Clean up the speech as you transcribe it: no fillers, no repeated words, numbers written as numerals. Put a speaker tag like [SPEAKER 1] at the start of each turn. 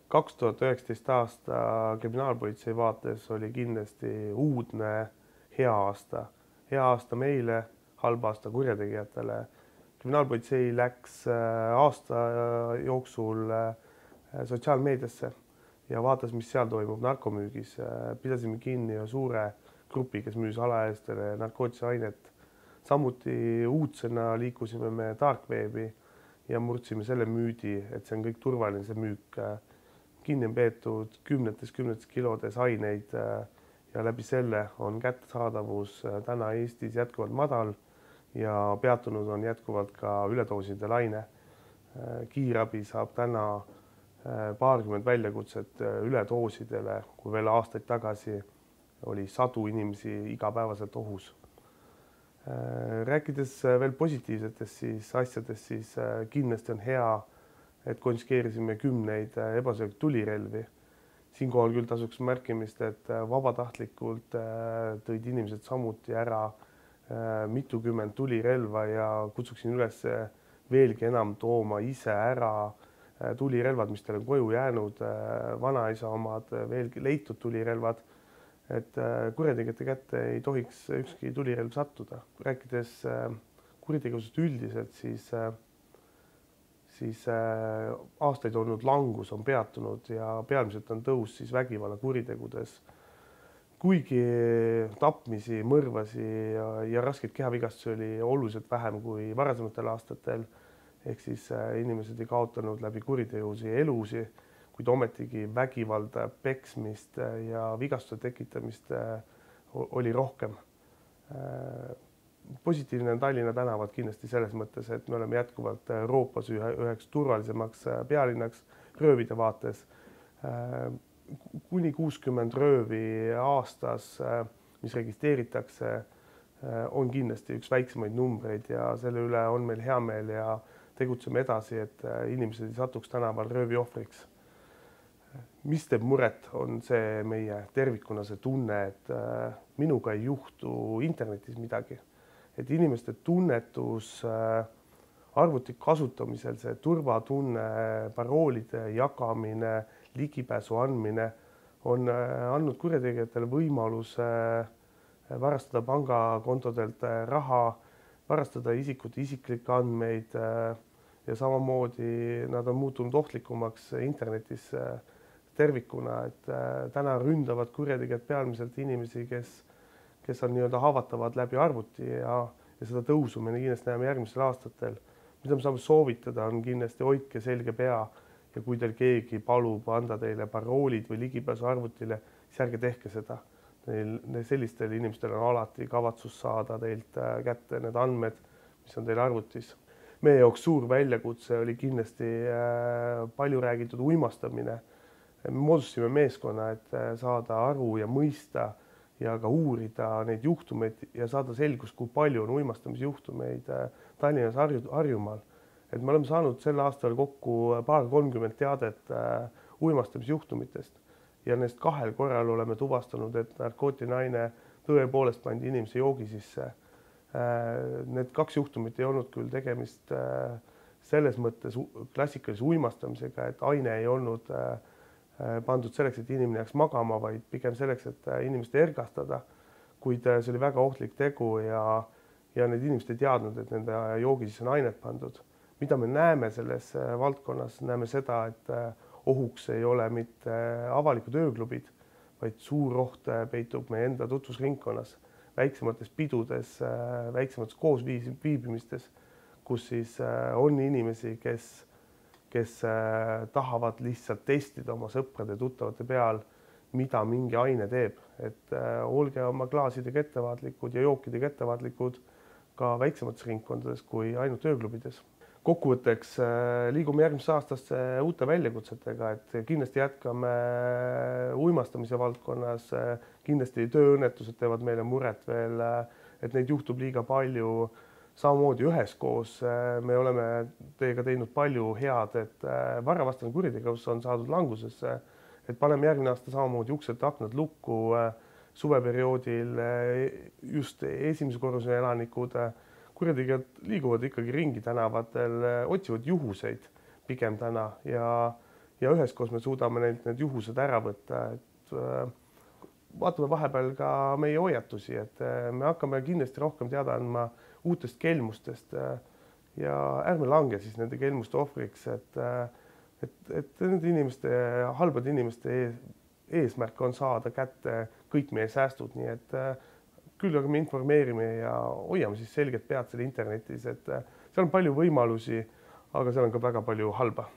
[SPEAKER 1] 2019 aasta kriminaalpolitsei vaates oli kindlasti uudne hea aasta. Hea aasta meile, halb aasta kurjategijatele. Kriminaalpolitsei läks aasta jooksul sotsiaalmeediasse ja vaatas, mis seal toimub narkomüügis. Pidasime kinni suure grupi, kes müüs alaealistele narkootilist ainet. Samuti uudsena liikusime me darkwebi ja murdsime selle müüdi, et see on kõik turvaline, see müük. Kinni on peetud kümnetes kilodes aineid ja läbi selle on kättesaadavus täna Eestis jätkuvalt madal ja peatunud on jätkuvalt ka üledooside laine. Kiirabi saab täna paarkümmend väljakutset üledoosidele, kui veel aastaid tagasi oli sadu inimesi igapäevaselt ohus. Rääkides veel positiivsetest asjadest, siis kindlasti on hea, et konfiskeerisime 10 ebaseaduslikke tulirelvi. Siinkohal küll tasuks märkimist, et vabatahtlikult tõid inimesed samuti ära mitukümmend tulirelva ja kutsuksin üles veelgi enam tooma ise ära tulirelvad, mis teil on koju jäänud, vanaisa omad, veelgi leitud tulirelvad, et kurjategijate kätte ei tohiks ükski tulirelv sattuda. Rääkides kuritegevusest üldiselt, siis aastaid olnud langus on peatunud ja pealmiselt on tõus siis vägivallakuritegudes. Kuigi tapmisi, mõrvasi ja raskeid kehavigastusi oli oluliselt vähem kui varasematel aastatel, ehk siis inimesed ei kaotanud läbi kuritegusi elusi, kuid ometigi vägivalda, peksmist ja vigastuse tekitamist oli rohkem. Positiivne on Tallinna tänavad kindlasti selles mõttes, et me oleme jätkuvalt Euroopas üheks turvalisemaks pealinnaks röövide vaates. Kuni 60 röövi aastas, mis registreeritakse, on kindlasti üks väiksemaid numbreid ja selle üle on meil hea meel ja tegutseme edasi, et inimesed ei satuks tänaval röövi ohvriks. Mis teeb muret, on see meie tervikuna see tunne, et minuga ei juhtu internetis midagi. Et inimeste tunnetus arvuti kasutamisel, see turvatunne, paroolide jagamine, ligipääsu andmine on andnud kurjategijatele võimaluse varastada pangakontodelt raha, varastada isikute isiklikke andmeid ja samamoodi nad on muutunud ohtlikumaks internetis tervikuna, et täna ründavad kurjategijad pealmiselt inimesi, kes on haavatavad läbi arvuti ja seda tõusu me kindlasti näeme järgmistel aastatel. Mida me saame soovitada, on kindlasti hoidke selge pea ja kui teil keegi palub anda teile paroolid või ligipääsu arvutile, siis ärge tehke seda. Sellistel inimestel on alati kavatsus saada teilt kätte need andmed, mis on teil arvutis. Meie jaoks suur väljakutse oli kindlasti palju räägitud uimastamine. Me moodustasime meeskonna, et saada aru ja mõista ja ka uurida neid juhtumeid ja saada selgus, kui palju on uimastamisjuhtumeid Tallinnas Harjumaal. Et me oleme saanud sel aastal kokku 30 teadet uimastamisjuhtumitest ja neist 2 korral oleme tuvastanud, et narkootiline aine tõepoolest pandi inimese joogi sisse. Need 2 juhtumit ei olnud küll tegemist selles mõttes klassikalise uimastamisega, et aine ei olnud pandud selleks, et inimene jääks magama, vaid pigem selleks, et inimest ergastada, kuid see oli väga ohtlik tegu ja need inimesed ei teadnud, et nende joogi sisse on ainet pandud. Mida me näeme selles valdkonnas, näeme seda, et ohuks ei ole mitte avalikud ööklubid, vaid suur oht peitub meie enda tutvusringkonnas, väiksemates pidudes, väiksemates koosviibimistes, kus siis on inimesi, kes tahavad lihtsalt testida oma sõprade ja tuttavate peal, mida mingi aine teeb. Et olge oma klaasidega ettevaatlikud ja jookidega ettevaatlikud ka väiksemates ringkondades kui ainult ööklubides. Kokkuvõtteks liigume järgmisse aastasse uute väljakutsetega, et kindlasti jätkame uimastamise valdkonnas, kindlasti tööõnnetused teevad meile muret veel, et neid juhtub liiga palju. Samamoodi üheskoos me oleme teiega teinud palju head, et varavastane kuritegevus on saadud langusesse, et paneme järgmine aasta samamoodi uksed aknad lukku suveperioodil just esimese korruse elanikud. Kurjategijad liiguvad ikkagi ringi tänavatel, otsivad juhuseid pigem täna ja ja üheskoos me suudame neilt need juhused ära võtta, et vaatame vahepeal ka meie hoiatusi, et me hakkame kindlasti rohkem teada andma uutest kelmustest ja ärme lange siis nende kelmuste ohvriks, et nende inimeste, halbade inimeste eesmärk on saada kätte kõik meie säästud, nii et küll aga me informeerime ja hoiame siis selged pead seal internetis, et seal on palju võimalusi, aga seal on ka väga palju halba.